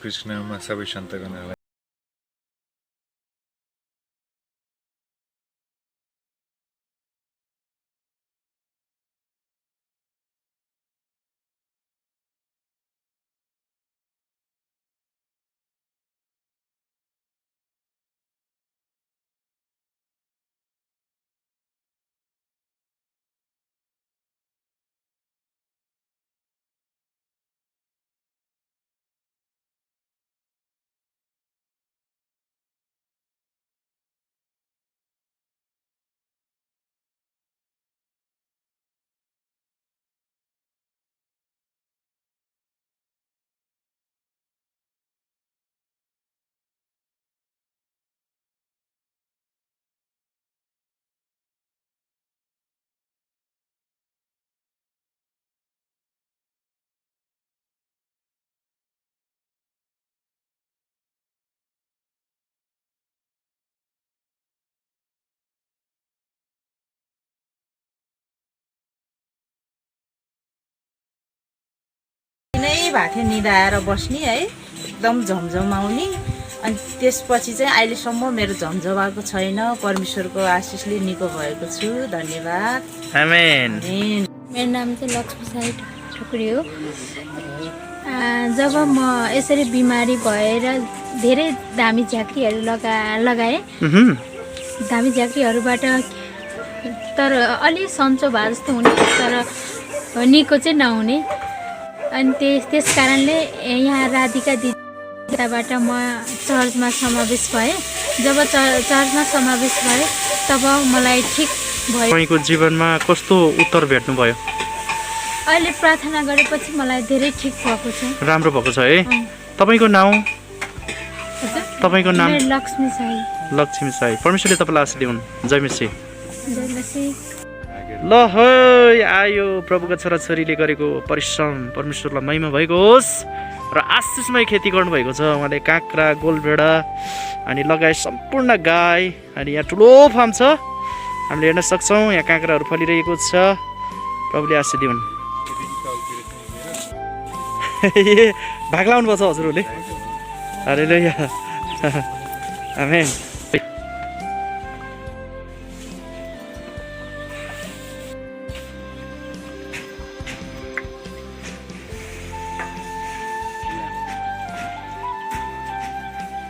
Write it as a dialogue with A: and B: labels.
A: कृष्णमा सबै सन्तगणहरूलाई
B: नै भएको थियो निदाएर बस्ने है एकदम झमझमाउने अनि त्यसपछि चाहिँ अहिलेसम्म मेरो झमझमाएको छैन परमेश्वरको आशिषले निको भएको छु धन्यवाद
C: आमेन
D: मेरो नाम चाहिँ लक्ष्मी साई ठकुरी हो जब म यसरी बिमारी भएर धेरै धामी झाँक्रीहरू लगाएँ धामी झाँक्रीहरूबाट तर अलि सन्चो भए जस्तो हुने तर निको चाहिँ नहुने अनि त्यस कारणले यहाँ राधिका दिदीबाट म चर्चमा समावेश भएँ जब चर्चमा समावेश भएँ तब मलाई ठिक भयो
C: तपाईँको जीवनमा कस्तो उत्तर भेट्नुभयो
D: अहिले प्रार्थना गरेपछि मलाई धेरै ठिक भएको छ
C: राम्रो भएको छ है तपाईँको नाम
D: लक्ष्मी साई
C: लक्ष्मी साई परमेश्वरले तपाईँलाई आशीष दिउन् जय मसी ल है आयो प्रभुका छोराछोरीले गरेको परिश्रम परमेश्वरलाई महिमा भएको होस् र आशिषमय खेती गर्नुभएको छ उहाँले काँक्रा गोलभेडा अनि लगायत सम्पूर्ण गाई अनि यहाँ ठुलो फार्म छ हामीले हेर्न सक्छौँ यहाँ काँक्राहरू फलिरहेको छ प्रभुले आशीष दिउन् भाग लाउनु पर्छ हजुरहरूले हालेलुया आमेन